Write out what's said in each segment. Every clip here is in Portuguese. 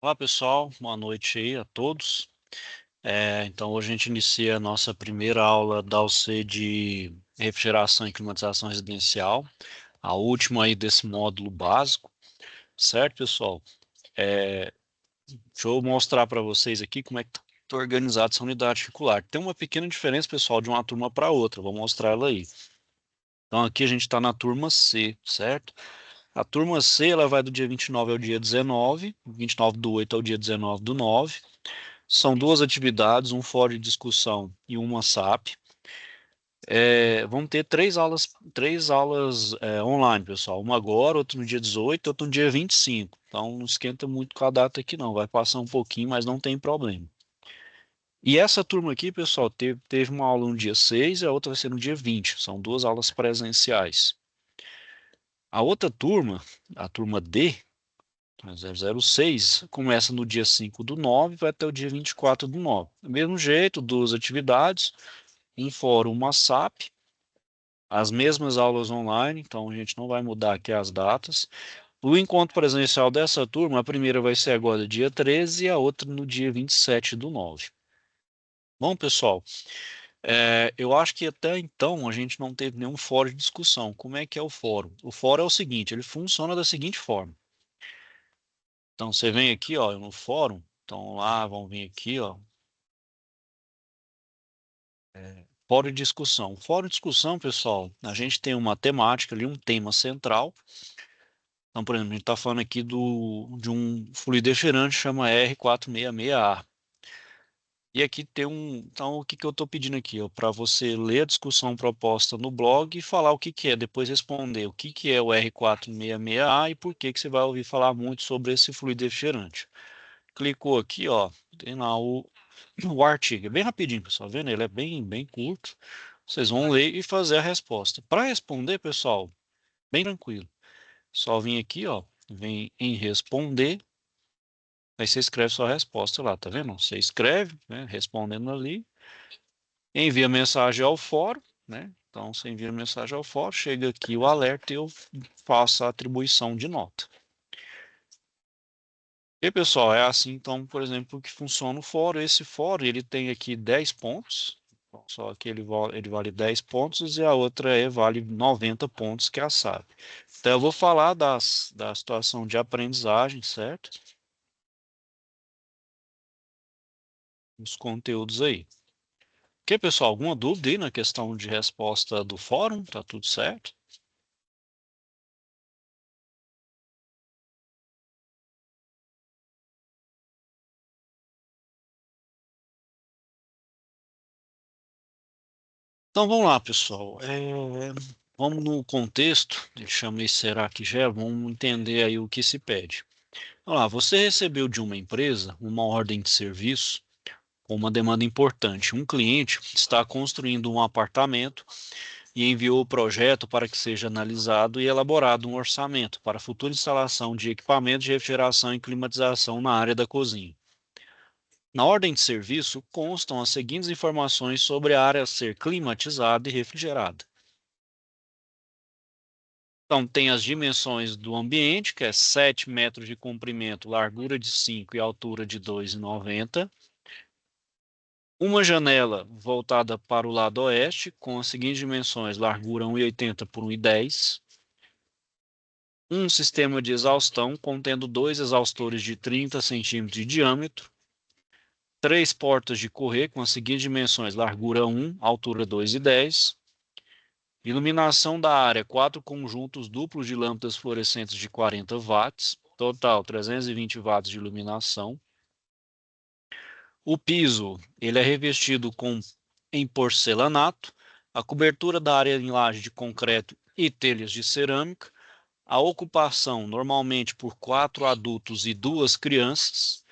Olá pessoal, boa noite aí a todos. Então hoje a gente inicia a nossa primeira aula da UC de refrigeração e climatização residencial, a última aí desse módulo básico, certo pessoal? É, Deixa eu mostrar para vocês aqui como é que está organizado essa unidade curricular. Tem uma pequena diferença pessoal de uma turma para outra, vou mostrar ela aí. Então aqui a gente está na turma C, certo? A turma C ela vai do dia 29 ao dia 19, 29 do 8 ao dia 19 do 9. São duas atividades, um fórum de discussão e uma SAP. Vão ter três aulas online, pessoal. Uma agora, outra no dia 18, outra no dia 25. Então não esquenta muito com a data aqui não. Vai passar um pouquinho, mas não tem problema. E essa turma aqui, pessoal, teve uma aula no dia 6 e a outra vai ser no dia 20. São duas aulas presenciais. A outra turma, a turma D, 006, começa no dia 5 do 9 e vai até o dia 24 do 9. Do mesmo jeito, duas atividades, um fórum, uma SAP, as mesmas aulas online, então a gente não vai mudar aqui as datas. O encontro presencial dessa turma, a primeira vai ser agora dia 13 e a outra no dia 27 do 9. Bom, pessoal, eu acho que até então a gente não teve nenhum fórum de discussão. Como é que é o fórum? O fórum é o seguinte, ele funciona da seguinte forma. Então você vem aqui, ó, no fórum, então lá vão vir aqui, ó, fórum de discussão. Fórum de discussão, pessoal, a gente tem uma temática ali, um tema central. Então, por exemplo, a gente está falando aqui de um fluido refrigerante que chama R466A. E aqui tem um. Então, o que que eu estou pedindo aqui? Para você ler a discussão proposta no blog e falar o que que é, depois responder o que que é o R466A e por que que você vai ouvir falar muito sobre esse fluido refrigerante. Clicou aqui, ó, tem lá o artigo. É bem rapidinho, pessoal, vendo? Ele é bem curto. Vocês vão ler e fazer a resposta. Para responder, pessoal, bem tranquilo. Só vir aqui, ó, vem em responder, aí você escreve sua resposta lá, tá vendo? Você escreve, né, respondendo ali, envia mensagem ao fórum, né? Então você envia mensagem ao fórum, chega aqui o alerta e eu faço a atribuição de nota. E pessoal, é assim então, por exemplo, que funciona o fórum. Esse fórum, ele tem aqui 10 pontos, só que ele vale 10 pontos e a outra vale 90 pontos, que é a SAP. Então eu vou falar da situação de aprendizagem, certo? Os conteúdos aí. Ok, pessoal, alguma dúvida aí na questão de resposta do fórum? Tá tudo certo? Então vamos lá, pessoal. Vamos no contexto, chama isso será que já, vamos entender aí o que se pede. Vamos lá, você recebeu de uma empresa uma ordem de serviço com uma demanda importante. Um cliente está construindo um apartamento e enviou o projeto para que seja analisado e elaborado um orçamento para a futura instalação de equipamentos de refrigeração e climatização na área da cozinha. Na ordem de serviço constam as seguintes informações sobre a área a ser climatizada e refrigerada. Então, tem as dimensões do ambiente, que é 7 metros de comprimento, largura de 5 e altura de 2,90. Uma janela voltada para o lado oeste, com as seguintes dimensões, largura 1,80 por 1,10. Um sistema de exaustão contendo dois exaustores de 30 centímetros de diâmetro. Três portas de correr com as seguintes dimensões, largura 1, altura 2,10. Iluminação da área, 4 conjuntos duplos de lâmpadas fluorescentes de 40 watts, total 320 watts de iluminação. O piso, ele é revestido em porcelanato, a cobertura da área em laje de concreto e telhas de cerâmica, a ocupação normalmente por 4 adultos e 2 crianças,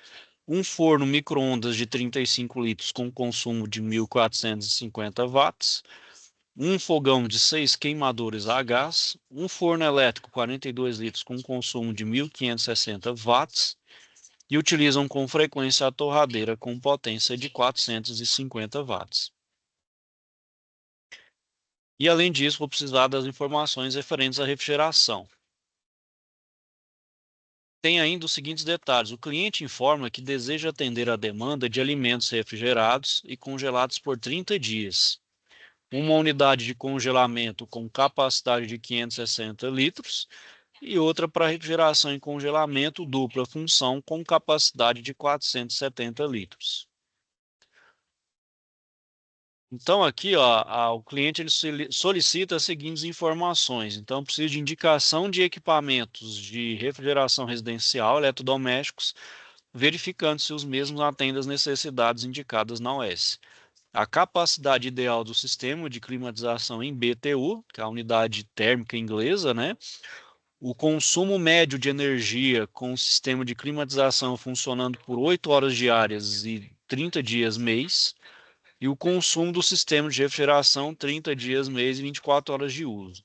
um forno micro-ondas de 35 litros com consumo de 1.450 watts, um fogão de 6 queimadores a gás, um forno elétrico 42 litros com consumo de 1.560 watts e utilizam com frequência a torradeira com potência de 450 watts. E além disso, vou precisar das informações referentes à refrigeração. tem ainda os seguintes detalhes. O cliente informa que deseja atender a demanda de alimentos refrigerados e congelados por 30 dias. Uma unidade de congelamento com capacidade de 560 litros e outra para refrigeração e congelamento dupla função com capacidade de 470 litros. Então aqui, ó, o cliente ele solicita as seguintes informações. Então precisa de indicação de equipamentos de refrigeração residencial, eletrodomésticos, verificando se os mesmos atendem às necessidades indicadas na OS. A capacidade ideal do sistema de climatização em BTU, que é a unidade térmica inglesa, né? O consumo médio de energia com o sistema de climatização funcionando por 8 horas diárias e 30 dias mês, e o consumo do sistema de refrigeração 30 dias mês e 24 horas de uso.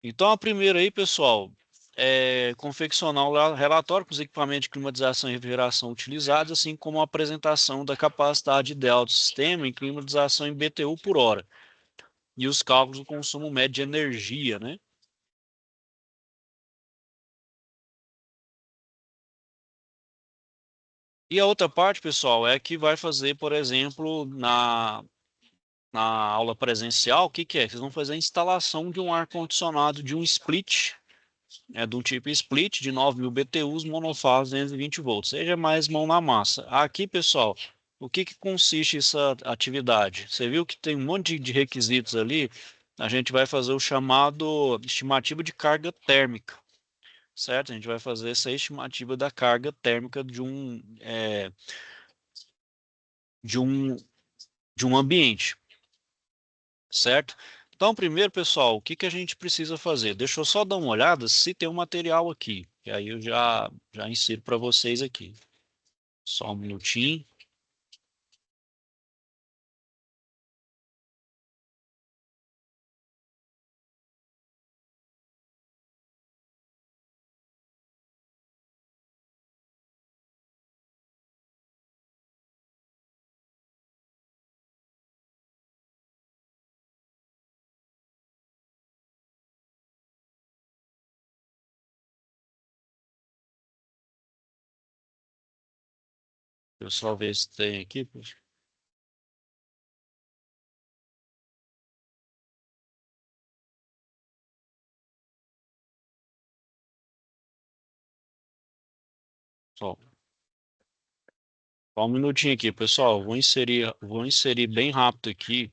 Então, a primeira aí, pessoal, é confeccionar o relatório com os equipamentos de climatização e refrigeração utilizados, assim como a apresentação da capacidade ideal do sistema em climatização em BTU por hora e os cálculos do consumo médio de energia, né? E a outra parte, pessoal, é que vai fazer, por exemplo, na aula presencial, o que que é? Vocês vão fazer a instalação de um ar-condicionado de um split, de um tipo split de 9.000 BTUs, monofase 220 volts, seja mais mão na massa. Aqui, pessoal, o que que consiste essa atividade? Você viu que tem um monte de requisitos ali, a gente vai fazer o chamado estimativa de carga térmica, certo? A gente vai fazer essa estimativa da carga térmica de um, de um ambiente, certo? Então, primeiro, pessoal, o que que a gente precisa fazer? Deixa eu só dar uma olhada se tem um material aqui, que aí eu já insiro para vocês aqui. Só um minutinho. Deixa eu só ver se tem aqui. Só, só um minutinho aqui, pessoal. Vou inserir bem rápido aqui.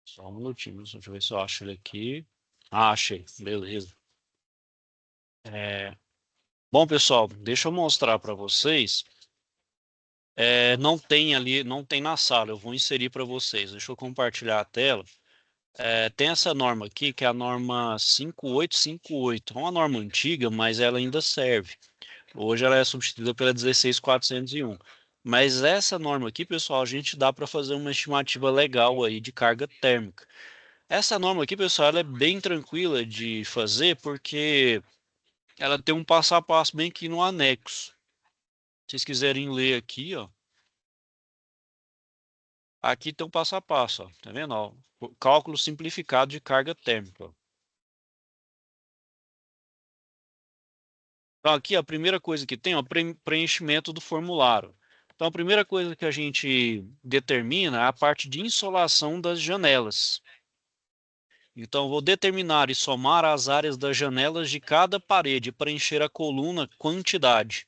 Só um minutinho, deixa eu ver se eu acho ele aqui. Ah, achei. Beleza. É, Bom, pessoal, deixa eu mostrar para vocês. Não tem ali, não tem na sala. Eu vou inserir para vocês. Deixa eu compartilhar a tela. Tem essa norma aqui, que é a norma 5858. É uma norma antiga, mas ela ainda serve. Hoje ela é substituída pela 16401. Mas essa norma aqui, pessoal, a gente dá para fazer uma estimativa legal aí de carga térmica. Essa norma aqui, pessoal, ela é bem tranquila de fazer porque ela tem um passo a passo bem aqui no anexo. Se vocês quiserem ler aqui, ó, aqui tem um passo a passo, ó, tá vendo? Ó, o cálculo simplificado de carga térmica. Ó. Então, aqui a primeira coisa que tem, ó, preenchimento do formulário. Então, a primeira coisa que a gente determina é a parte de insolação das janelas. Então, vou determinar e somar as áreas das janelas de cada parede para encher a coluna quantidade,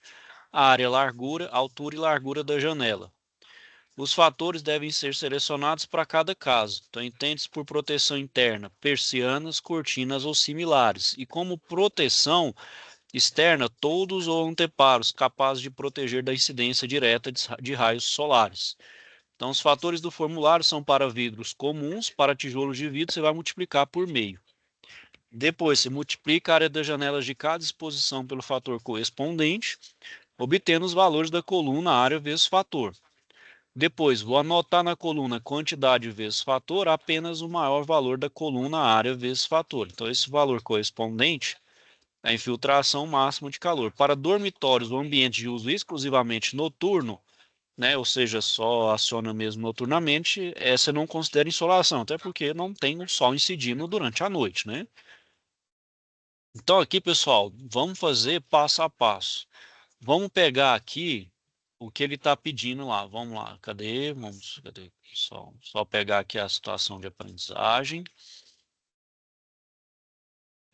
área, largura, altura e largura da janela. Os fatores devem ser selecionados para cada caso. Então, entende-se por proteção interna, persianas, cortinas ou similares. E como proteção externa, todos ou anteparos capazes de proteger da incidência direta de raios solares. Então, os fatores do formulário são para vidros comuns, para tijolos de vidro, você vai multiplicar por meio. Depois, você multiplica a área das janelas de cada exposição pelo fator correspondente, obtendo os valores da coluna área vezes fator. Depois, vou anotar na coluna quantidade vezes fator apenas o maior valor da coluna área vezes fator. Então, esse valor correspondente é a infiltração máxima de calor. Para dormitórios ou ambiente de uso exclusivamente noturno, né, ou seja, só aciona mesmo noturnamente, essa não considera insolação, até porque não tem o sol incidindo durante a noite, né? Então aqui, pessoal, vamos fazer passo a passo. Vamos pegar aqui o que ele está pedindo lá. Vamos lá, cadê? Cadê? Só pegar aqui a situação de aprendizagem.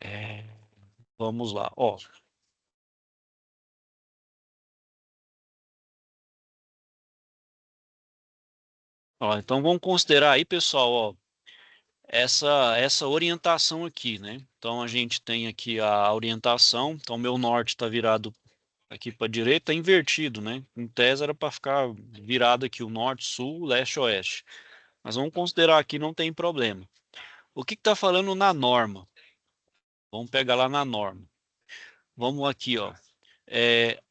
É, vamos lá, ó. Ó, então vamos considerar aí, pessoal, ó, essa orientação aqui, né? Então a gente tem aqui a orientação. Então meu norte está virado aqui para a direita, é invertido, né? Em tese era para ficar virado aqui o norte, sul, leste, oeste. Mas vamos considerar aqui, não tem problema. O que está falando na norma? Vamos pegar lá na norma. Vamos aqui, ó.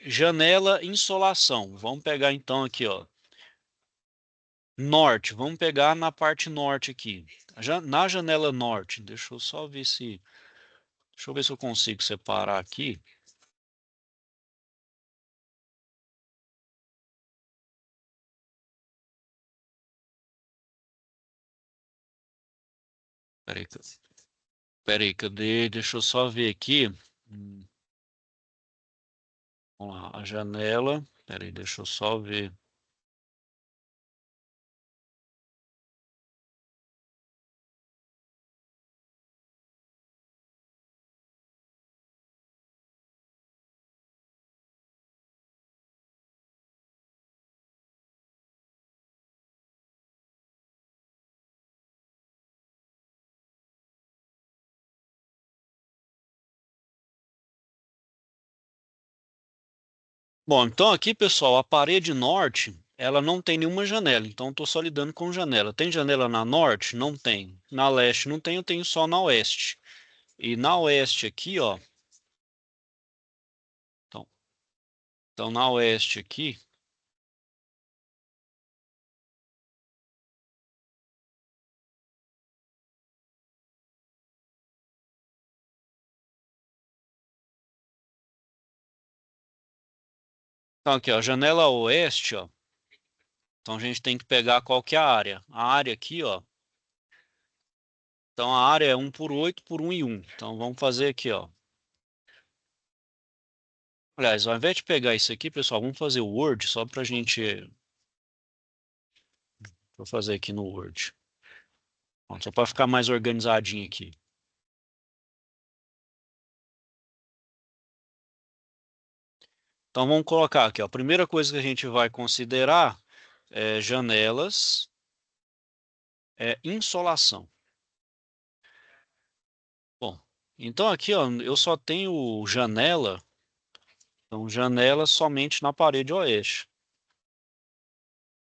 Janela, insolação. Vamos pegar então aqui, ó. Norte. Vamos pegar na parte norte aqui. Na janela norte. Deixa eu só ver se. Deixa eu ver se eu consigo separar aqui. Peraí, peraí, cadê? Deixa eu só ver aqui. Hum, Vamos lá, a janela. Peraí, deixa eu só ver. Bom, então aqui, pessoal, a parede norte, ela não tem nenhuma janela, então estou só lidando com janela. Tem janela na norte? Não tem. Na leste não tem, eu tenho só na oeste. E na oeste aqui, ó, então, então na oeste aqui, então aqui, ó, janela oeste, ó, então a gente tem que pegar qual que é a área. A área aqui, ó, então a área é 1 por 8 por 1 e 1. Então vamos fazer aqui, ó. Aliás, ao invés de pegar isso aqui, pessoal, vamos fazer o Word só para a gente. Vou fazer aqui no Word. Ó, só para ficar mais organizadinho aqui. Então vamos colocar aqui, ó. A primeira coisa que a gente vai considerar é janelas, insolação. Bom, então aqui, ó, eu só tenho janela, então janela somente na parede oeste.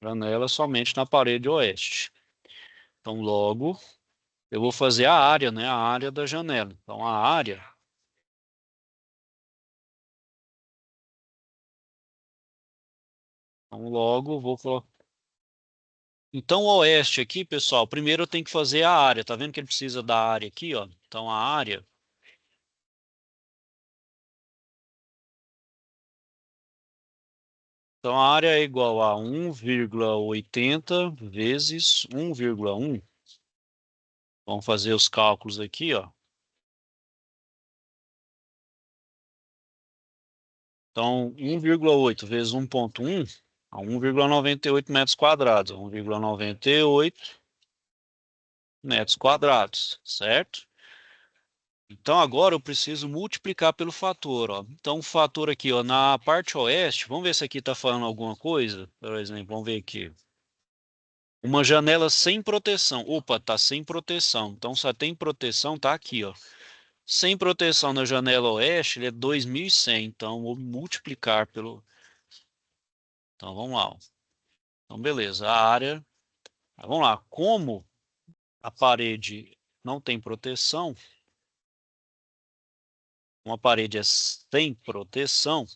Janela somente na parede oeste. Então logo eu vou fazer a área, né? A área da janela. Então a área, então logo vou colocar. Então o oeste aqui, pessoal, primeiro eu tenho que fazer a área. Tá vendo que ele precisa da área aqui, ó? Então a área. Então, a área é igual a 1,80 vezes 1,1. Vamos fazer os cálculos aqui, ó. Então, 1,8 vezes 1,1 a 1,98 metros quadrados. 1,98 metros quadrados, certo? Então agora eu preciso multiplicar pelo fator, ó. Então o fator aqui, ó, na parte oeste, vamos ver se aqui está falando alguma coisa. Por exemplo, vamos ver aqui. Uma janela sem proteção. Opa, tá sem proteção. Então só tem proteção, tá aqui, ó. Sem proteção na janela oeste, ele é 2.100. Então vou multiplicar pelo. Então vamos lá, ó. Então beleza, a área. Vamos lá, como a parede não tem proteção, uma parede é sem proteção,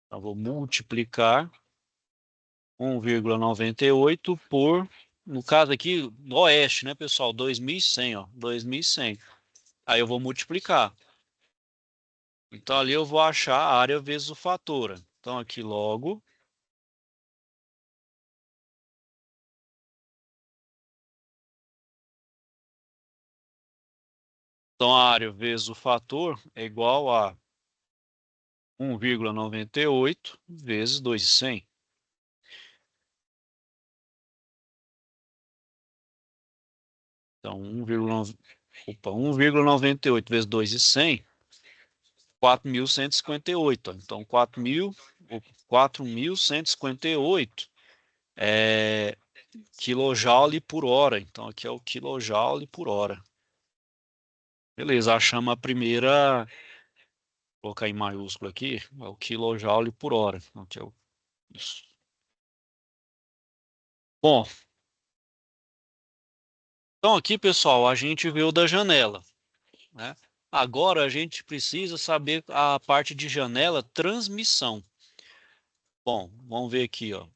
então vou multiplicar 1,98 por, no caso aqui, no oeste, né, pessoal? 2.100, ó, 2.100. Aí eu vou multiplicar. Então ali eu vou achar a área vezes o fator. Então aqui logo, então a área vezes o fator é igual a 1,98 vezes 2.100. Então 1,98 vezes 2.100, 4.158. Então 4.158 é quilojoule por hora. Então aqui é o quilojoule por hora. Beleza, achamos a primeira, vou colocar em maiúsculo aqui, é o quilojoule por hora. Então, aqui é isso. Bom, então aqui, pessoal, a gente viu da janela, né? Agora a gente precisa saber a parte de janela transmissão. Bom, vamos ver aqui, ó.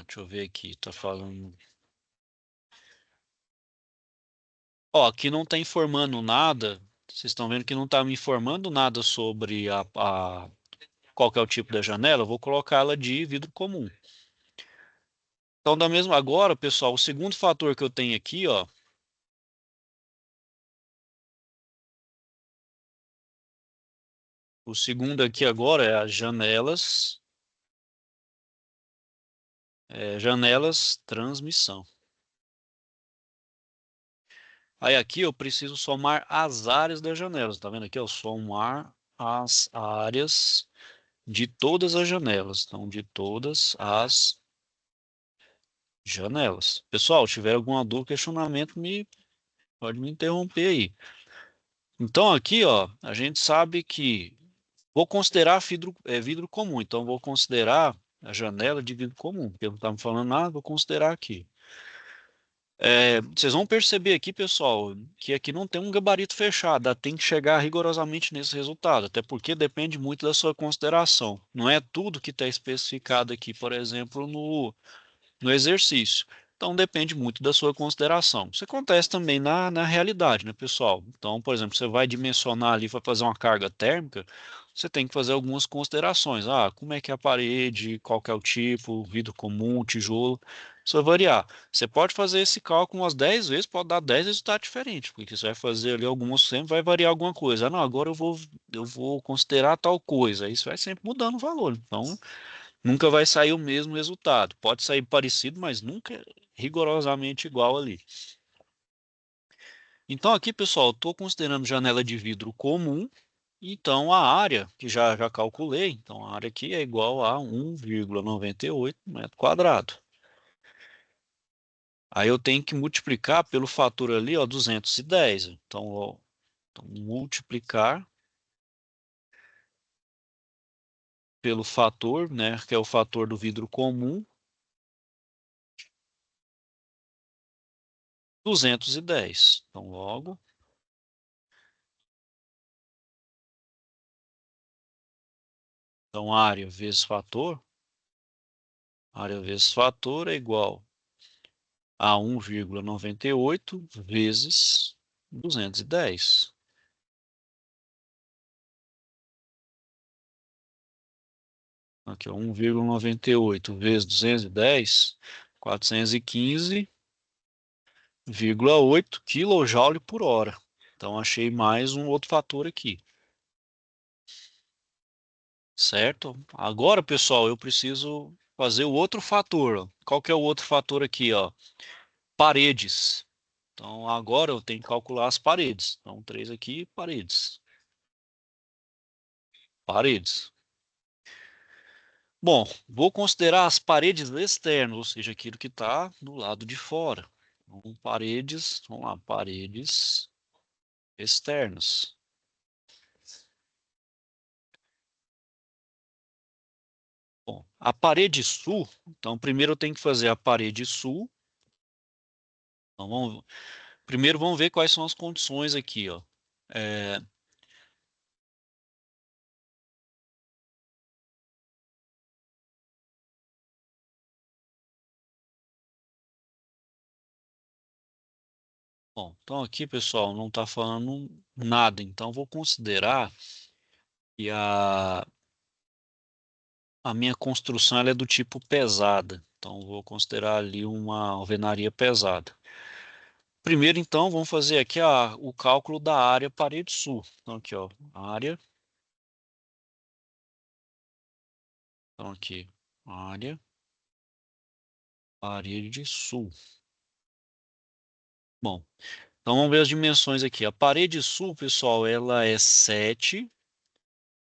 Deixa eu ver aqui, tá falando. Ó, aqui não está informando nada. Vocês estão vendo que não está me informando nada sobre qual que é o tipo da janela. Eu vou colocá-la de vidro comum. Então, da mesma agora, pessoal, o segundo fator que eu tenho aqui, ó, o segundo aqui agora é as janelas transmissão. Aí aqui eu preciso somar as áreas das janelas. Tá vendo aqui? Eu somar as áreas de todas as janelas. Então, de todas as janelas. Pessoal, se tiver alguma dúvida, questionamento, pode me interromper aí. Então aqui, ó, a gente sabe que vou considerar vidro comum. Então vou considerar a janela de vidro comum, porque não está me falando nada, vou considerar aqui. Vocês vão perceber aqui, pessoal, que aqui não tem um gabarito fechado, tem que chegar rigorosamente nesse resultado, até porque depende muito da sua consideração. Não é tudo que está especificado aqui, por exemplo, no exercício. Então depende muito da sua consideração. Isso acontece também na realidade, né, pessoal? Então, por exemplo, você vai dimensionar ali, vai fazer uma carga térmica, você tem que fazer algumas considerações. Ah, como é que é a parede, qual que é o tipo, vidro comum, tijolo, isso vai variar. Você pode fazer esse cálculo umas 10 vezes, pode dar 10 resultados diferentes, porque você vai fazer ali algumas, sempre vai variar alguma coisa. Ah, não, agora eu vou considerar tal coisa. Isso vai sempre mudando o valor. Então, nunca vai sair o mesmo resultado. Pode sair parecido, mas nunca rigorosamente igual ali. Então aqui, pessoal, estou considerando janela de vidro comum. Então a área, que já calculei, então a área aqui é igual a 1,98 metro quadrado. Aí eu tenho que multiplicar pelo fator ali, ó, 210. Então, ó, então multiplicar pelo fator, né, que é o fator do vidro comum, 210. Então logo, então área vezes fator é igual a 1,98 vezes 210. Aqui, ó, 1,98 vezes 210, 415,8 kJ por hora. Então, achei mais um outro fator aqui. certo? Agora, pessoal, eu preciso fazer o outro fator. Ó. Qual que é o outro fator aqui, ó? Paredes. Então, agora eu tenho que calcular as paredes. Então, 3 aqui, paredes. Paredes. Bom, vou considerar as paredes externas, ou seja, aquilo que está do lado de fora. Então, paredes, vamos lá, paredes externas. Bom, a parede sul, então primeiro eu tenho que fazer a parede sul. Então, primeiro vamos ver quais são as condições aqui, ó. É, bom, então aqui, pessoal, não está falando nada, então vou considerar que a minha construção ela é do tipo pesada. Então, vou considerar ali uma alvenaria pesada. Primeiro, então, vamos fazer aqui o cálculo da área parede sul. Então, aqui, ó, área. Então, aqui, área parede sul. Bom, então vamos ver as dimensões aqui. A parede sul, pessoal, ela é 7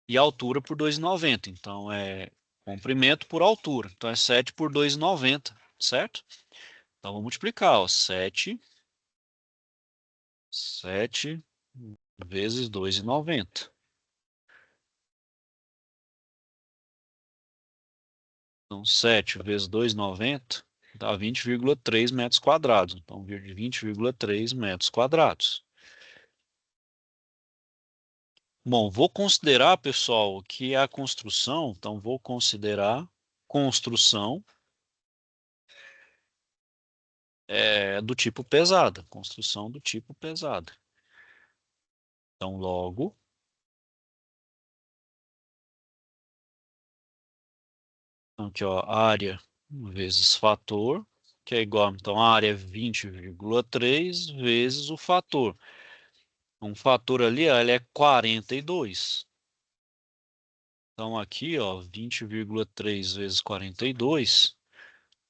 e altura por 2,90. Então, é comprimento por altura. Então, é 7 por 2,90, certo? Então, vou multiplicar, ó, 7 vezes 2,90. Então, 7 vezes 2,90 dá 20,3 metros quadrados. Então, 20,3 metros quadrados. Bom, vou considerar, pessoal, que a construção, então vou considerar construção do tipo pesada. Construção do tipo pesada. Então, logo, então aqui, ó, área vezes fator, que é igual, então, a área é 20,3 vezes o fator. Um fator ali, ó, ele é 42. Então, aqui, ó, 20,3 vezes 42.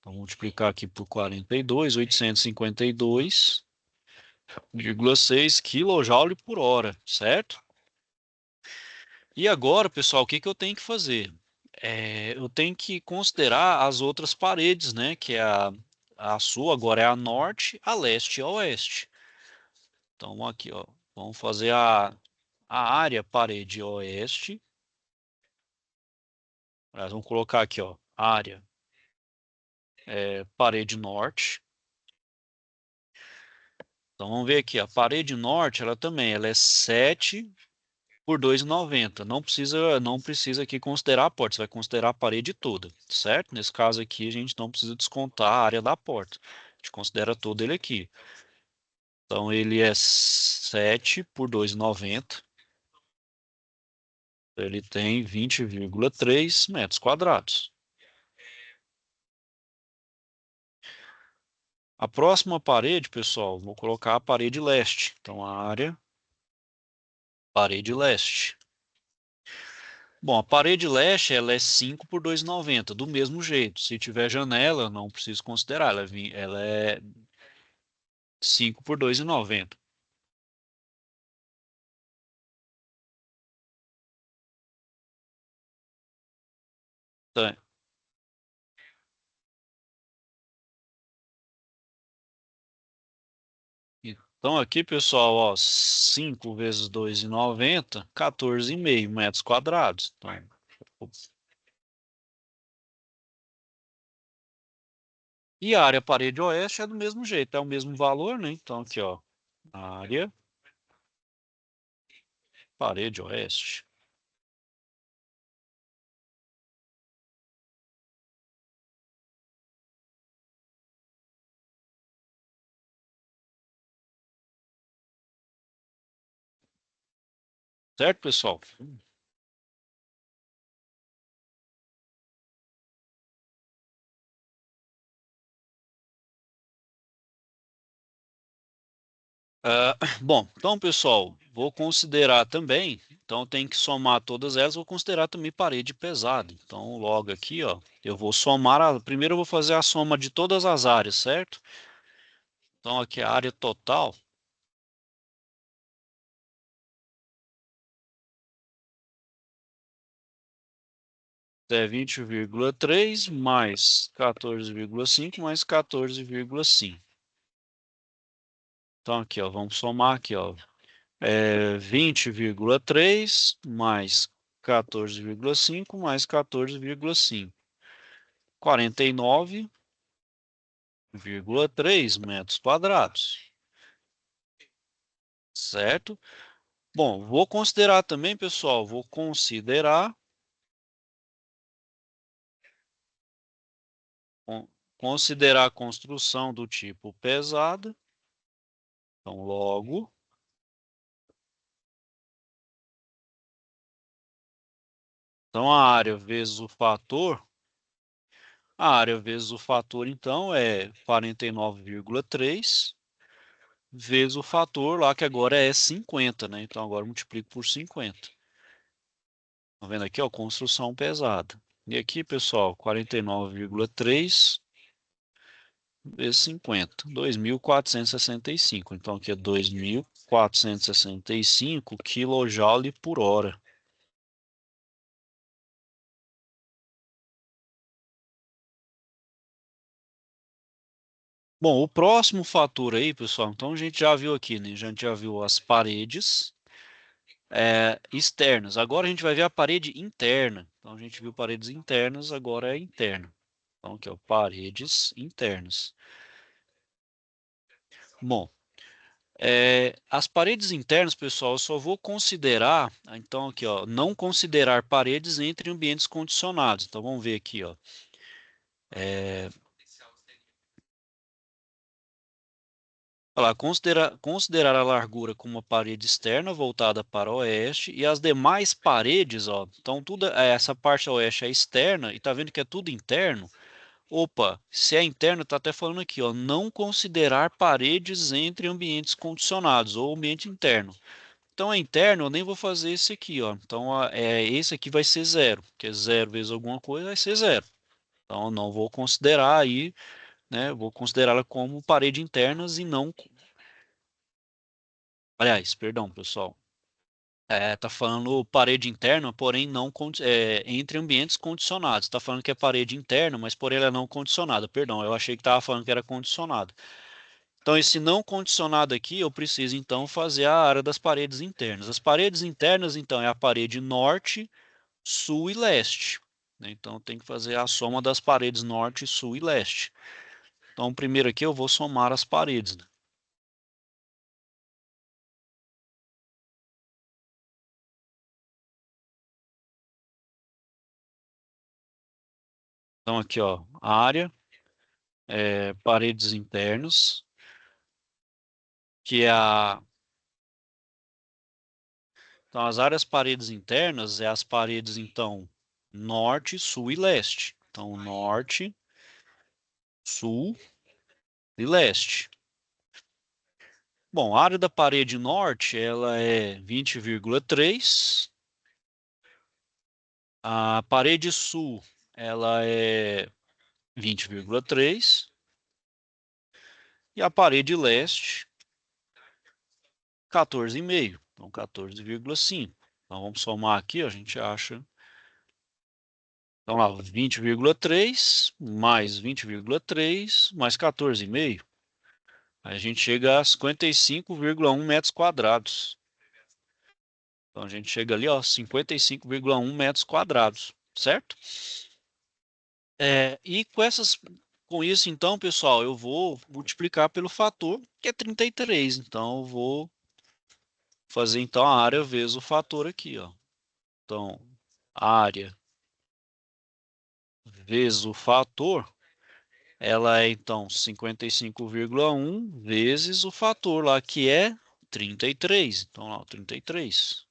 Vou multiplicar aqui por 42, 852,6 kJ por hora, certo? E agora, pessoal, o que que eu tenho que fazer? Eu tenho que considerar as outras paredes, né? Que é a sul, agora é a norte, a leste e a oeste. Então, aqui, ó, vamos fazer a área parede oeste. Aliás, vamos colocar aqui, ó, área parede norte. Então vamos ver aqui, a parede norte, ela é 7 por 2,90. Não precisa aqui considerar a porta, você vai considerar a parede toda, certo? Nesse caso aqui a gente não precisa descontar a área da porta. A gente considera todo ele aqui. Então ele é 7 por 2,90. Ele tem 20,3 metros quadrados. A próxima parede, pessoal, vou colocar a parede leste. Então a área parede leste. Bom, a parede leste ela é 5 por 2,90, do mesmo jeito. Se tiver janela, não preciso considerar, ela é 5 por 2,90. Tá. Então aqui, pessoal, ó, 5 vezes 2,90, 14,5 metros quadrados. Então, e a área parede oeste é do mesmo jeito, é o mesmo valor, né? Então aqui, ó, área parede oeste. Certo, pessoal? Bom, então, pessoal, vou considerar também, então tem que somar todas elas, vou considerar também parede pesada. Então, logo aqui, ó, eu vou somar, primeiro eu vou fazer a soma de todas as áreas, certo? Então, aqui a área total é 20,3 mais 14,5 mais 14,5. Então, aqui, ó, vamos somar aqui, ó, 20,3 mais 14,5 mais 14,5. 49,3 metros quadrados, certo? Bom, vou considerar também, pessoal, vou considerar a construção do tipo pesada. Então, logo, então a área vezes o fator, então, é 49,3 vezes o fator lá, que agora é 50, né? Então, agora eu multiplico por 50. Tá vendo aqui, ó, construção pesada. E aqui, pessoal, 49,3 vezes 50, 2.465. Então, aqui é 2.465 kJ por hora. Bom, o próximo fator aí, pessoal, então a gente já viu aqui, né? A gente já viu as paredes externas. Agora a gente vai ver a parede interna. Então, a gente viu paredes internas, agora é interna. Então, aqui, ó, paredes internas. Bom, as paredes internas, pessoal, eu só vou considerar, então aqui, ó, não considerar paredes entre ambientes condicionados. Então vamos ver aqui, ó. É, olha lá, considerar a largura como uma parede externa voltada para o oeste e as demais paredes, ó. Então tudo essa parte a oeste é externa e tá vendo que é tudo interno. Opa, se é interno, tá até falando aqui, ó, não considerar paredes entre ambientes condicionados ou ambiente interno. Então, é interno, eu nem vou fazer esse aqui, ó. Então, esse aqui vai ser zero, que é zero vezes alguma coisa, vai ser zero. Então, eu não vou considerar aí, né? Vou considerá-la como parede internas e não. Aliás, perdão, pessoal. Tá falando parede interna, porém não entre ambientes condicionados. Tá falando que é parede interna, mas porém ela é não condicionada. Perdão, eu achei que estava falando que era condicionada. Então, esse não condicionado aqui, eu preciso então fazer a área das paredes internas. As paredes internas, então, é a parede norte, sul e leste, né? Então, tem que fazer a soma das paredes norte, sul e leste. Então, primeiro aqui eu vou somar as paredes, né? Então, aqui, ó, área, paredes internas, que é a... Então, as áreas paredes internas é as paredes, então, norte, sul e leste. Então, norte, sul e leste. Bom, a área da parede norte, ela é 20,3. A parede sul, ela é 20,3. E a parede leste, 14,5. Então, 14,5. Então, vamos somar aqui, a gente acha. Então, lá, 20,3 mais 20,3 mais 14,5. Aí a gente chega a 55,1 metros quadrados. Então, a gente chega ali, ó, 55,1 metros quadrados, certo? E com isso, então, pessoal, eu vou multiplicar pelo fator, que é 33. Então, eu vou fazer então a área vezes o fator aqui, ó. Então, área vezes o fator, ela é então 55,1 vezes o fator lá, que é 33. Então, lá, 33.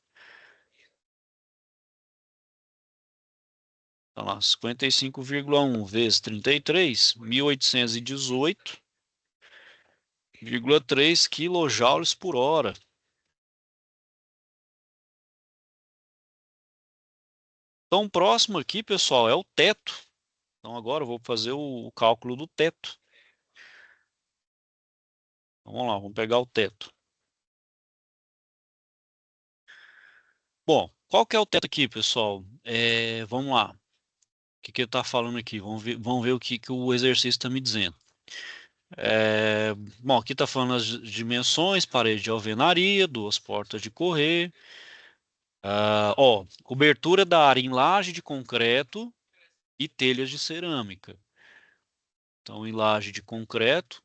Então, lá, 55,1 vezes 33, 1818,3 quilojoules por hora. Então, o próximo aqui, pessoal, é o teto. Então, agora eu vou fazer o cálculo do teto. Então, vamos lá, vamos pegar o teto. Bom, qual que é o teto aqui, pessoal? Vamos lá. O que que ele está falando aqui? Vamos ver o que, que o exercício está me dizendo. Bom, aqui está falando as dimensões, parede de alvenaria, duas portas de correr. Cobertura da área em laje de concreto e telhas de cerâmica. Então, em laje de concreto,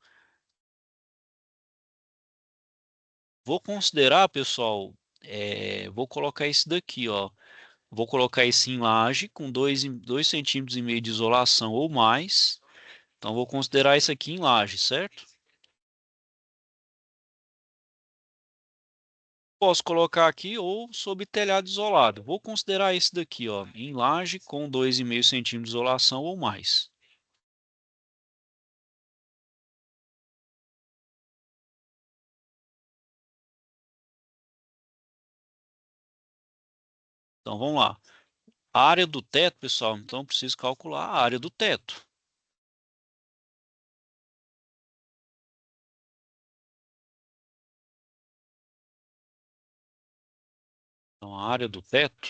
vou considerar, pessoal, vou colocar esse daqui, ó. Vou colocar esse em laje com 2,5 centímetros e meio de isolação ou mais. Então, vou considerar isso aqui em laje, certo? Posso colocar aqui ou sob telhado isolado. Vou considerar esse daqui, ó, em laje com 2,5 centímetros de isolação ou mais. Então, vamos lá. A área do teto, pessoal, então preciso calcular a área do teto. Então, a área do teto,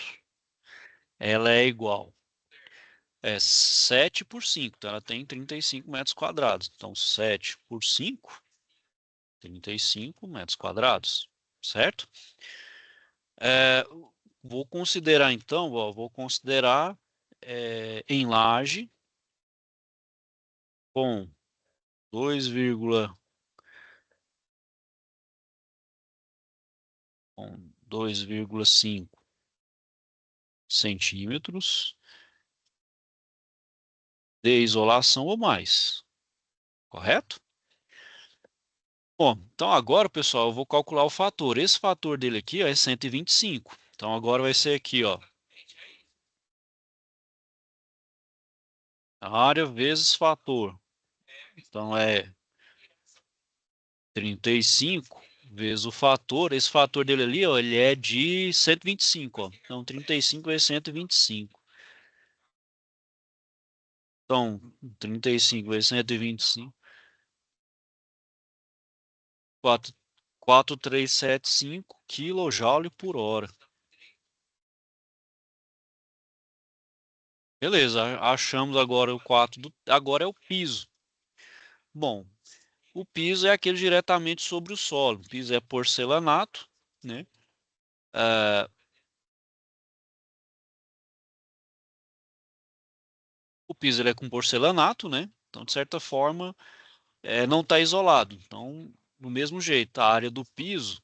ela é igual 7 por 5, então ela tem 35 metros quadrados. Então, 7 por 5, 35 metros quadrados, certo? É, vou considerar, então, ó, vou considerar em laje com 2, com 2,5 centímetros de isolação ou mais, correto? Bom, então agora, pessoal, eu vou calcular o fator. Esse fator dele aqui, ó, é 125. Então agora vai ser aqui, ó, a área vezes fator. Então é 35 vezes o fator. Esse fator dele ali, ó, ele é de 125, ó. Então 35 vezes 125. Então 35 vezes 125, 4,375 kJ por hora. Beleza, achamos agora o 4 do, agora é o piso. Bom, o piso é aquele diretamente sobre o solo. O piso é porcelanato, né? Ah, o piso ele é com porcelanato, né? Então, de certa forma, não está isolado. Então, do mesmo jeito, a área do piso,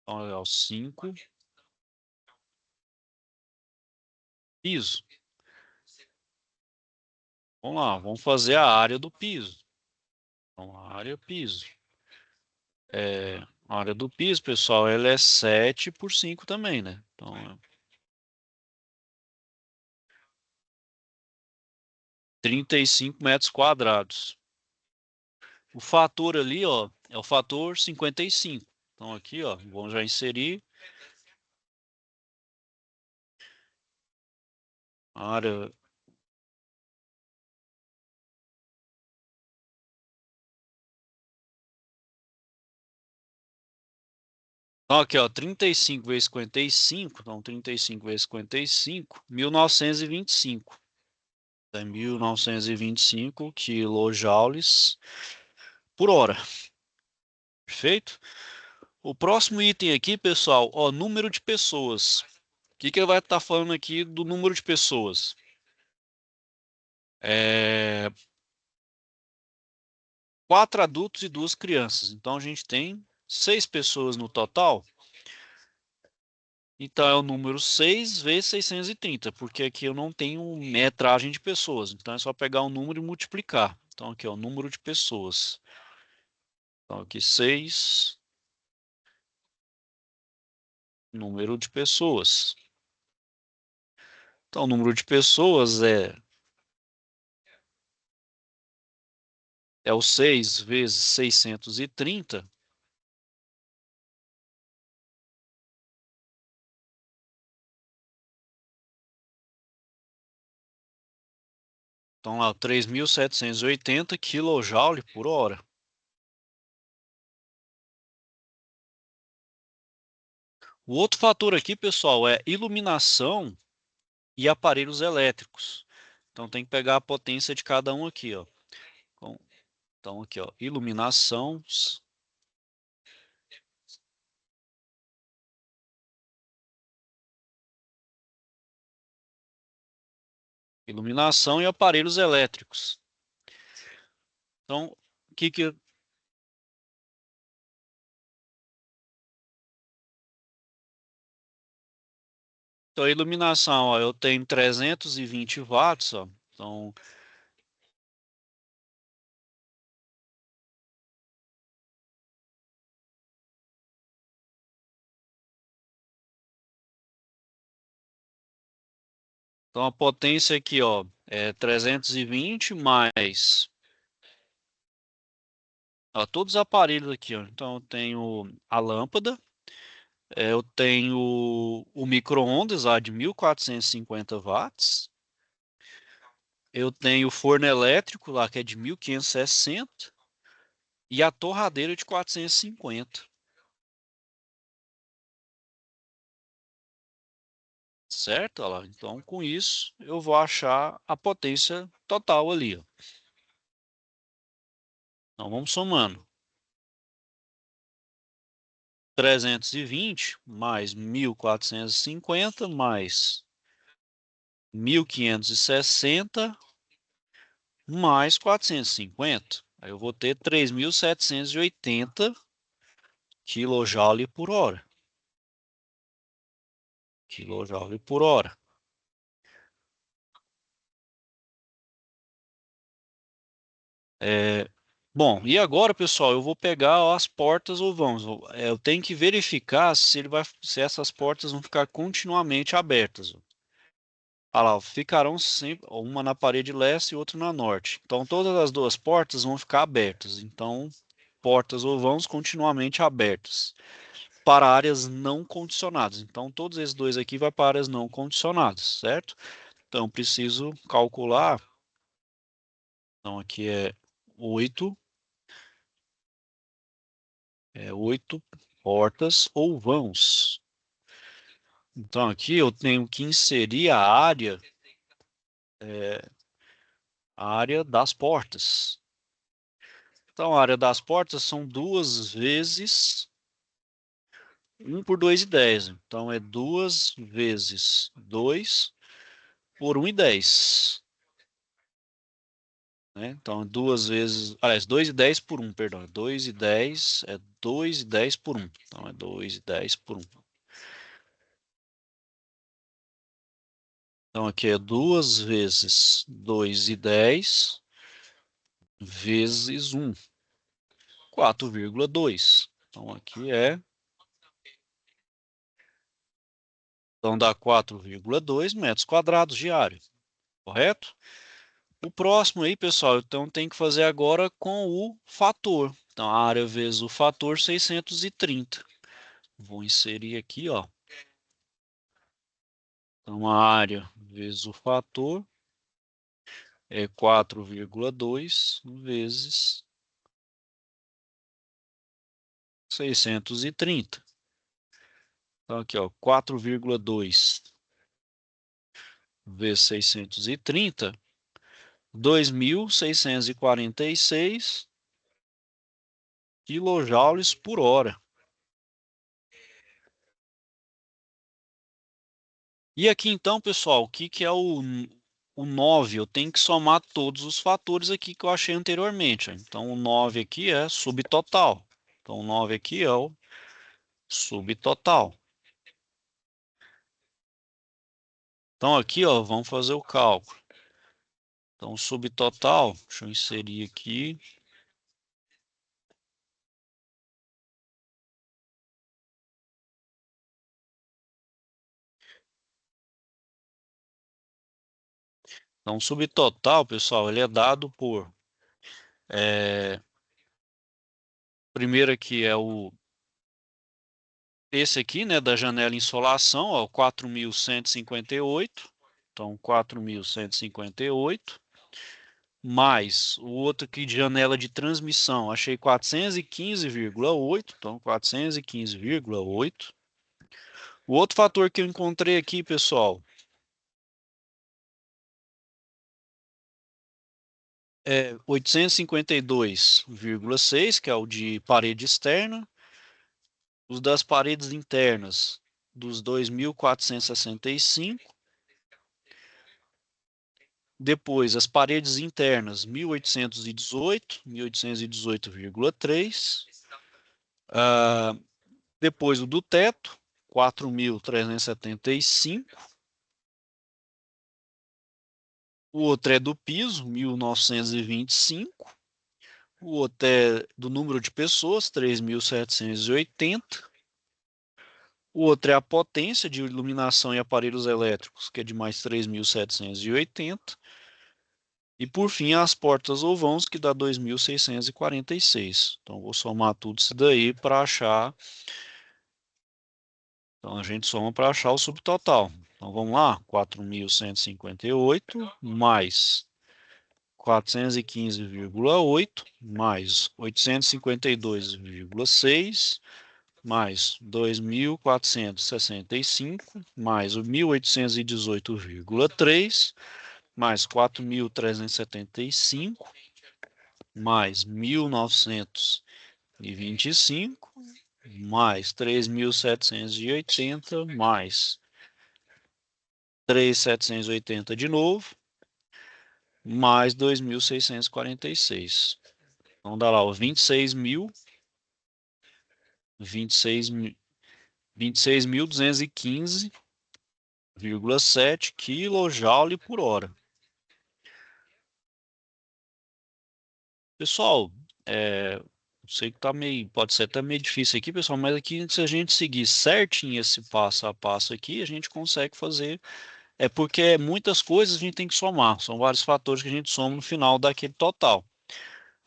então, é o 5 piso. Vamos lá, vamos fazer a área do piso. Então, a área piso. A área do piso, pessoal, ela é 7 por 5 também, né? Então, 35 metros quadrados. O fator ali, ó, é o fator 55. Então aqui, ó, vamos já inserir a área. Então aqui, ó, 35 vezes 55, então 35 vezes 55, 1925. É 1925 quilojoules por hora. Perfeito? O próximo item aqui, pessoal, ó, número de pessoas. O que que ele vai estar falando aqui do número de pessoas? É, quatro adultos e duas crianças. Então a gente tem 6 pessoas no total. Então é o número 6 vezes 630, porque aqui eu não tenho metragem de pessoas. Então é só pegar o número e multiplicar. Então aqui é o número de pessoas. Então aqui 6, número de pessoas. Então o número de pessoas é o 6 vezes 630. Então lá, 3.780 kJ por hora. O outro fator aqui, pessoal, é iluminação e aparelhos elétricos. Então tem que pegar a potência de cada um aqui, ó. Então aqui, ó, iluminação, iluminação e aparelhos elétricos. Então, o que que então, a iluminação, ó, eu tenho 320 watts, ó. Então a potência aqui, ó, é 320 mais, ó, todos os aparelhos aqui, ó. Então eu tenho a lâmpada, eu tenho o micro-ondas lá de 1.450 watts, eu tenho o forno elétrico lá que é de 1.560 e a torradeira de 450. Certo? Olha lá. Então, com isso, eu vou achar a potência total ali, ó. Então, vamos somando. 320 mais 1.450 mais 1.560 mais 450. Aí eu vou ter 3.780 kJ por hora. Kilojoule por hora. É, bom, e agora, pessoal, eu vou pegar as portas ou vãos. Eu tenho que verificar se essas portas vão ficar continuamente abertas. Olha lá, ficarão sempre uma na parede leste e outra na norte. Então, todas as duas portas vão ficar abertas. Então, portas ou vãos continuamente abertas para áreas não condicionadas. Então, todos esses dois aqui vai para áreas não condicionadas, certo? Então, preciso calcular. Então, aqui é oito portas ou vãos. Então, aqui eu tenho que inserir a área das portas. Então, a área das portas são 2 vezes 1 por 2,10. Então, é 2 vezes 2 por 1,10. Né? Então, 2 vezes... Aliás, 2,10 por 1, perdão. 2,10 é 2,10 por 1. Então, é 2,10 por 1. Então, aqui é 2 vezes 2,10 vezes 1. 4,2. Então, aqui é... Então, dá 4,2 metros quadrados de área. Correto? O próximo aí, pessoal, então tem que fazer agora com o fator. Então, a área vezes o fator 630. Vou inserir aqui, ó. Então, a área vezes o fator é 4,2 vezes 630. Então, aqui, ó, 4,2 vezes 630, 2.646 quilojoules por hora. E aqui então, pessoal, o que que é o 9? Eu tenho que somar todos os fatores aqui que eu achei anteriormente. Ó. Então, o 9 aqui é subtotal. Então, o 9 aqui é o subtotal. Então, aqui, ó, vamos fazer o cálculo. Então, o subtotal, deixa eu inserir aqui. Então, o subtotal, pessoal, ele é dado por... primeiro aqui é esse aqui, né, da janela insolação, ó, 4.158. Então, 4.158. mais o outro aqui de janela de transmissão, achei 415,8, então 415,8. O outro fator que eu encontrei aqui, pessoal, é 852,6, que é o de parede externa. Os das paredes internas, dos 2.465. Depois, as paredes internas, 1.818,3. Depois, o do teto, 4.375. O outro é do piso, 1.925. O outro é do número de pessoas, 3.780. O outro é a potência de iluminação e aparelhos elétricos, que é de mais 3.780. E por fim, as portas ou vãos, que dá 2.646. Então, vou somar tudo isso daí para achar. Então, a gente soma para achar o subtotal. Então, vamos lá. 4.158 mais 415,8 mais 852,6 mais 2.465 mais o 1.818,3 mais 4.375 mais 1.925 mais 3.780 mais 3.780 de novo, mais 2.646. Então dá lá o 26.000, 26.215,7 kJ por hora. Pessoal, sei que pode ser até meio difícil aqui, pessoal, mas aqui se a gente seguir certinho esse passo a passo aqui, a gente consegue fazer. É porque muitas coisas a gente tem que somar, são vários fatores que a gente soma no final daquele total.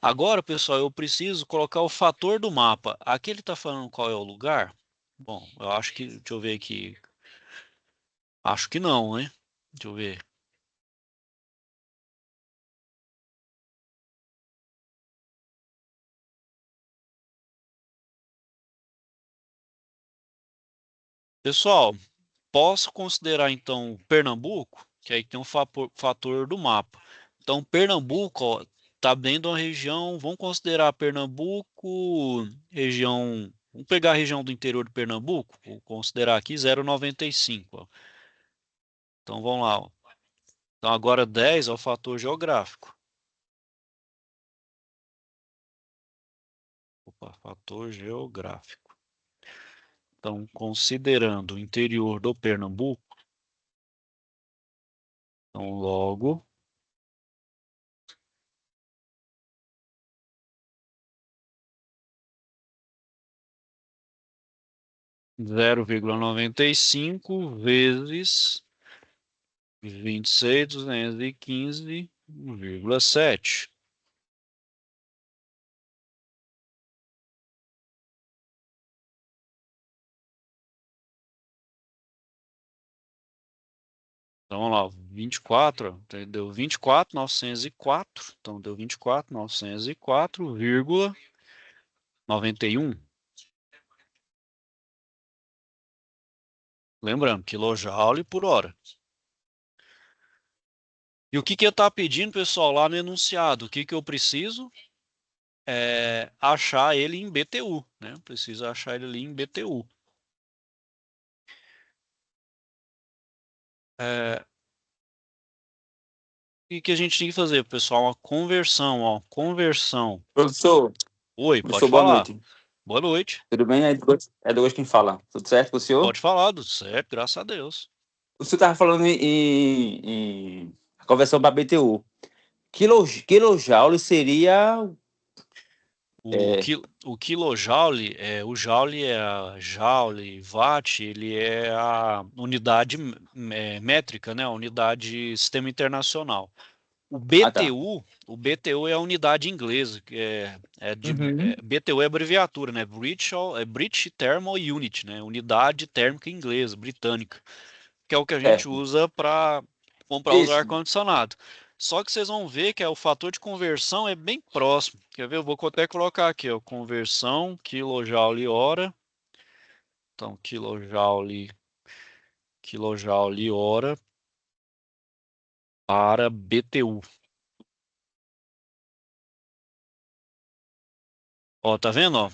Agora, pessoal, eu preciso colocar o fator do mapa. Aqui ele está falando qual é o lugar? Bom, eu acho que, deixa eu ver aqui. Acho que não, né? Deixa eu ver. Pessoal, posso considerar então Pernambuco, que aí tem um fator do mapa. Então, Pernambuco, ó, tá dentro de uma região, vamos considerar Pernambuco, região, vamos pegar a região do interior de Pernambuco, vou considerar aqui 0,95, ó. Então, vamos lá, ó. Então, agora 10 é o fator geográfico. Opa, fator geográfico. Então, considerando o interior do Pernambuco, então logo 0,95 vezes 26.215,7. Então, vamos lá, 24, deu 24.904, então deu 24.904,91. Lembrando, quilojoule por hora. E o que que eu estava pedindo, pessoal, lá no enunciado? O que que eu preciso? Achar ele em BTU, né? Preciso achar ele ali em BTU. O que a gente tem que fazer, pessoal? Uma conversão, ó. Conversão. Professor, Oi, pode professor, boa falar. noite. Boa noite. Tudo bem? É Douglas quem fala. Tudo certo com o senhor? Pode falar, tudo certo, graças a Deus. O senhor estava falando em conversão para BTU. Kilojoule seria. O, É, qui, o quilojoule, o joule é a joule, watt, ele é a unidade métrica, né? A unidade sistema internacional. O tá. BTU, o BTU é a unidade inglesa, que Uhum. BTU é abreviatura, né? British Thermal Unit, né? Unidade térmica inglesa, britânica, que é o que a gente Certo. usa para comprar os Isso. ar-condicionado. Só que vocês vão ver que o fator de conversão é bem próximo. Quer ver? Eu vou até colocar aqui, ó, conversão kJ/hora. Então, kJ/hora para BTU. Ó, tá vendo, ó?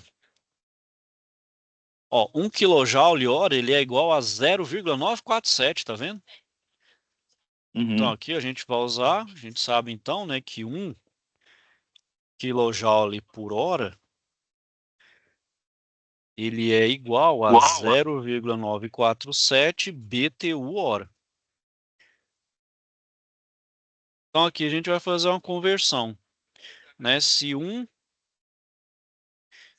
Ó, 1 kJ/hora ele é igual a 0,947, tá vendo? Então aqui a gente vai usar, a gente sabe então, né, que 1 kJ/hora ele é igual a 0,947 BTU/hora. Então aqui a gente vai fazer uma conversão, né?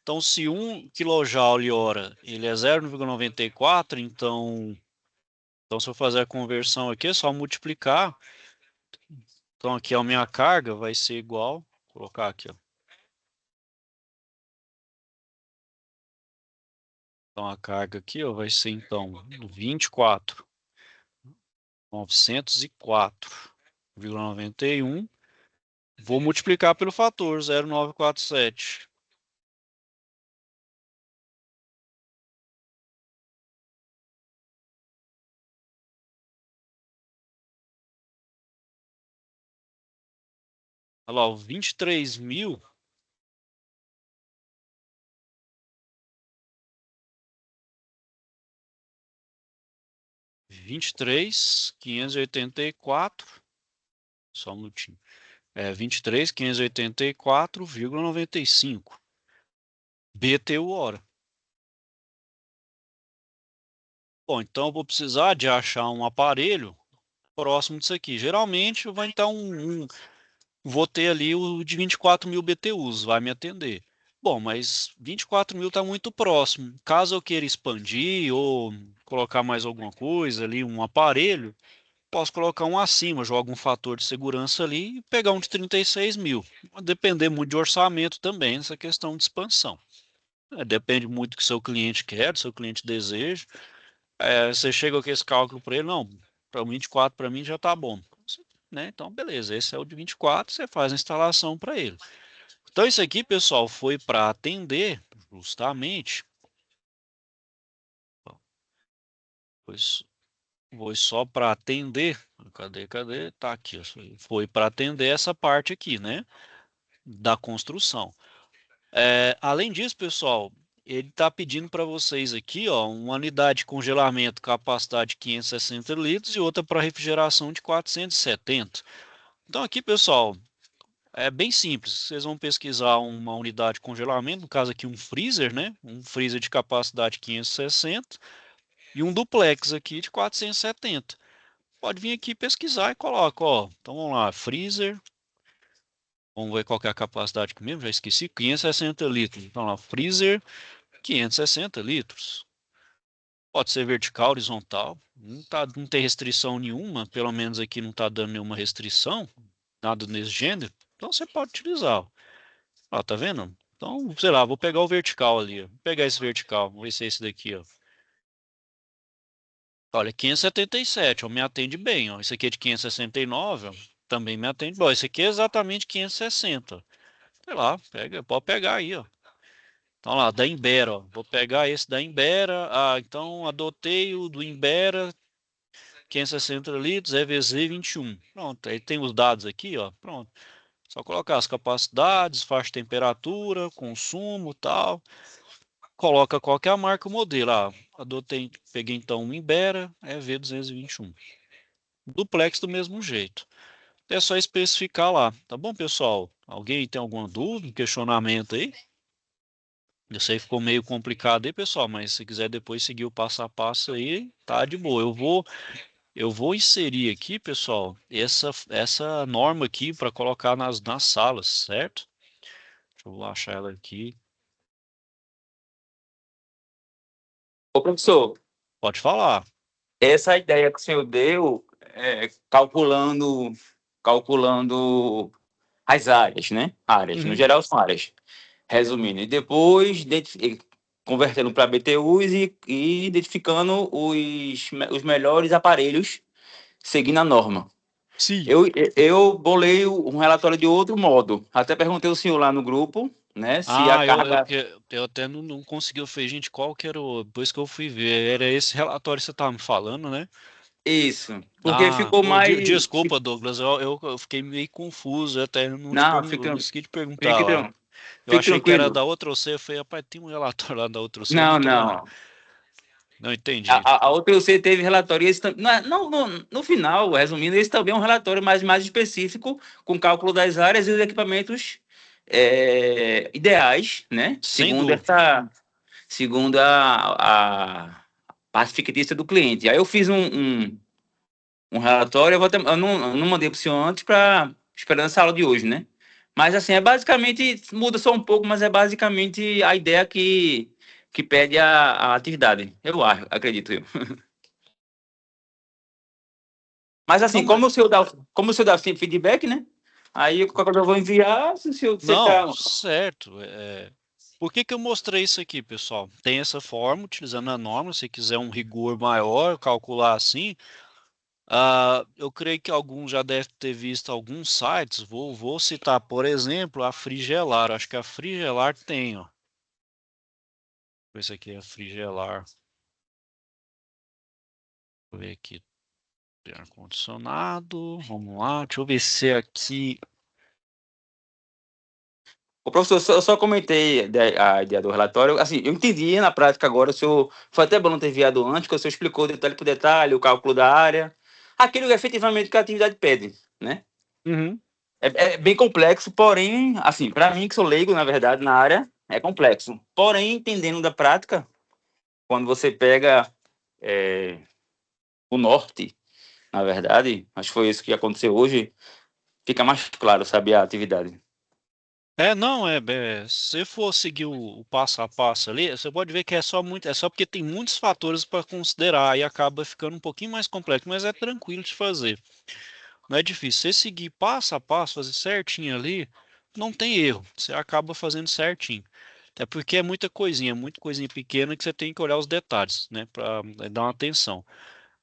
Então se 1 kJ/hora ele é 0,94, então se eu fazer a conversão aqui é só multiplicar. Então aqui a minha carga vai ser igual, vou colocar aqui, ó. Então a carga aqui, ó, vai ser então 24.904,91. Vou multiplicar pelo fator 0,947. Olha lá, 23.000. 23.584. Só um minutinho. 23.584,95 BTU/hora. Bom, então eu vou precisar de achar um aparelho próximo disso aqui. Geralmente vai estar vou ter ali o de 24.000 BTUs, vai me atender. Bom, mas 24.000 está muito próximo. Caso eu queira expandir ou colocar mais alguma coisa ali, um aparelho, posso colocar um acima, jogo um fator de segurança ali e pegar um de 36.000. Vai depender muito de orçamento também, essa questão de expansão. Depende muito do que seu cliente quer, do seu cliente deseja. Você chega com esse cálculo para ele, não, para 24 para mim já está bom. Né? Então, beleza, esse é o de 24, você faz a instalação para ele. Então, isso aqui, pessoal, foi para atender justamente. Foi só para atender. Cadê? Tá aqui. Foi para atender essa parte aqui, né? Da construção. Além disso, pessoal, ele está pedindo para vocês aqui, ó, uma unidade de congelamento, capacidade de 560 litros e outra para refrigeração de 470. Então, aqui, pessoal, é bem simples. Vocês vão pesquisar uma unidade de congelamento, no caso aqui um freezer, né? Um freezer de capacidade 560 e um duplex aqui de 470. Pode vir aqui pesquisar e coloca, ó. Então vamos lá, freezer. Vamos ver qual que é a capacidade aqui mesmo, já esqueci. 560 litros. Então lá, freezer, 560 litros. Pode ser vertical, horizontal. Não tem restrição nenhuma, pelo menos aqui não está dando nenhuma restrição, nada nesse gênero. Então você pode utilizar. Ó, tá vendo? Então, sei lá, vou pegar o vertical ali, ó. Vou pegar esse vertical, vou ver se é esse daqui, ó. Olha, 577, ó, me atende bem, ó. Esse aqui é de 569, ó, também me atende bem. Esse aqui é exatamente 560, ó. Sei lá, pode pegar aí, ó. Então lá, da Imbera, ó. Vou pegar esse da Imbera. Ah, então adotei o do Imbera, 560 litros, EVZ 21. Pronto, aí tem os dados aqui, ó. Pronto. Só colocar as capacidades, faixa de temperatura, consumo, tal. Coloca qual que é a marca, o modelo. Ah, peguei então um Imbera, EV221. Duplex do mesmo jeito. É só especificar lá, tá bom, pessoal? Alguém tem alguma dúvida, questionamento aí? Eu sei que ficou meio complicado aí, pessoal, mas se quiser depois seguir o passo a passo aí, tá de boa. Eu vou inserir aqui, pessoal, essa norma aqui para colocar nas salas, certo? Deixa eu achar ela aqui. Ô, professor, Pode falar. essa ideia que o senhor deu, calculando as áreas, né? Áreas, no Uhum. geral são áreas. Resumindo, e depois convertendo para BTUs e identificando os melhores aparelhos seguindo a norma. Sim. Eu bolei um relatório de outro modo. Até perguntei ao senhor lá no grupo, né, se a Ah, carga. eu até não consegui ver, gente, qual que era o. Depois que eu fui ver, era esse relatório que você estava me falando, né? Isso, porque Ah, ficou pô, mais. desculpa, Douglas, eu fiquei meio confuso, até não te Não, eu esqueci de perguntar fique, lá. Eu fique achei que era tranquilo. da outra OC, eu falei, rapaz, tem um relatório lá da outra OC, eu Não, não tô. não. Não entendi. A UTC teve relatório, e esse, no final, resumindo, esse também é um relatório mais específico, com cálculo das áreas e os equipamentos ideais, né? Sem dúvida. Segundo a parte fictícia do cliente. Aí eu fiz um relatório, eu não mandei para o senhor antes para esperando essa aula de hoje, né? Mas assim, é basicamente, muda só um pouco, mas é basicamente a ideia que pede a atividade. Eu acho, acredito eu. Mas Não, assim, mas. como o senhor dá sempre feedback, né? Aí qualquer coisa eu vou enviar, se o senhor você Não, tá. certo. Por que que eu mostrei isso aqui, pessoal? Tem essa forma, utilizando a norma, se quiser um rigor maior, calcular assim. Eu creio que alguns já devem ter visto alguns sites. Vou citar, por exemplo, a Frigelar. Acho que a Frigelar tem, ó. Esse aqui é a Frigelar. Vou ver aqui. Tem ar-condicionado. Vamos lá. Deixa eu ver se é aqui. O professor, eu só comentei a ideia do relatório. Assim, eu entendi na prática agora. O senhor foi até bom não ter enviado antes, que o senhor explicou detalhe por detalhe, o cálculo da área. Aquilo efetivamente que a atividade pede, né? Uhum. É bem complexo, porém, assim, para mim que sou leigo, na verdade, na área, é complexo. Porém, entendendo da prática, quando você pega é, o norte, na verdade, acho que foi isso que aconteceu hoje, fica mais claro, sabe, a atividade. Não, se for seguir o passo a passo ali, você pode ver que é só porque tem muitos fatores para considerar e acaba ficando um pouquinho mais complexo, mas é tranquilo de fazer. Não é difícil. Você seguir passo a passo, fazer certinho ali, não tem erro. Você acaba fazendo certinho. Até porque é muita coisinha pequena que você tem que olhar os detalhes, né, para dar uma atenção.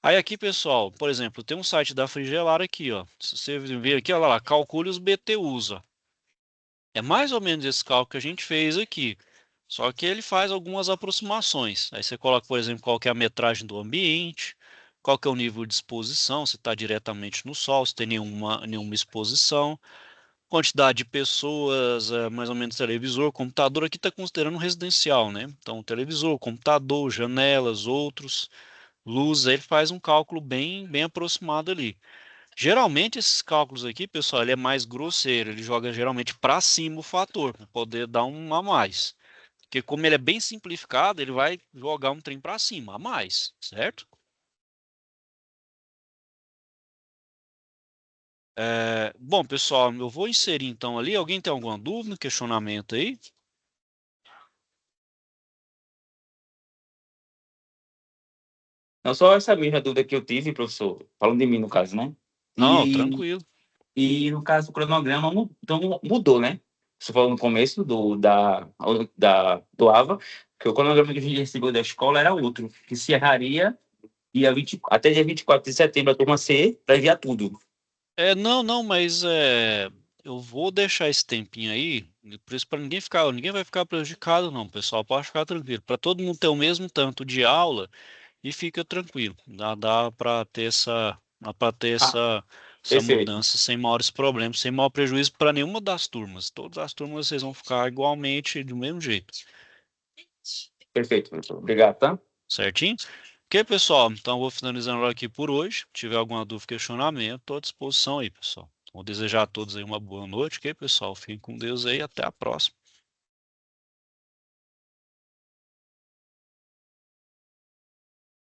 Aí aqui, pessoal, por exemplo, tem um site da Frigelar aqui, ó. Se você vir aqui, olha lá, calcule os BTUs, ó. É mais ou menos esse cálculo que a gente fez aqui. Só que ele faz algumas aproximações. Aí você coloca, por exemplo, qual que é a metragem do ambiente, qual que é o nível de exposição, se está diretamente no sol, se tem nenhuma exposição, quantidade de pessoas, mais ou menos televisor, computador, aqui está considerando residencial, né? Então, televisor, computador, janelas, outros, luz, ele faz um cálculo bem aproximado ali. Geralmente esses cálculos aqui, pessoal, ele é mais grosseiro, ele joga geralmente para cima o fator, para poder dar um a mais. Porque como ele é bem simplificado, ele vai jogar um trem para cima, a mais, certo? Bom, pessoal, eu vou inserir então ali. Alguém tem alguma dúvida, questionamento aí? Não só essa mesma dúvida que eu tive, professor, falando de mim no caso, né? Não, E, tranquilo. e no caso do cronograma não mudou, né? Você falou no começo do AVA, que o cronograma que a gente recebeu da escola era outro, que se erraria até dia 24 de setembro, a turma C, para enviar tudo. Não, mas eu vou deixar esse tempinho aí, por isso para ninguém vai ficar prejudicado, não, pessoal, pode ficar tranquilo. Para todo mundo ter o mesmo tanto de aula e fica tranquilo. Dá para ter Ah, essa perfeito. mudança sem maiores problemas, sem maior prejuízo para nenhuma das turmas. Todas as turmas vocês vão ficar igualmente do mesmo jeito. Perfeito, professor. Obrigado, tá? Certinho? Ok, pessoal. Então, eu vou finalizando aqui por hoje. Se tiver alguma dúvida, questionamento, estou à disposição aí, pessoal. Vou desejar a todos aí uma boa noite, ok, pessoal? Fiquem com Deus aí. Até a próxima.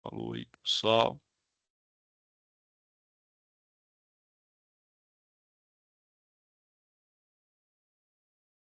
Falou aí, pessoal.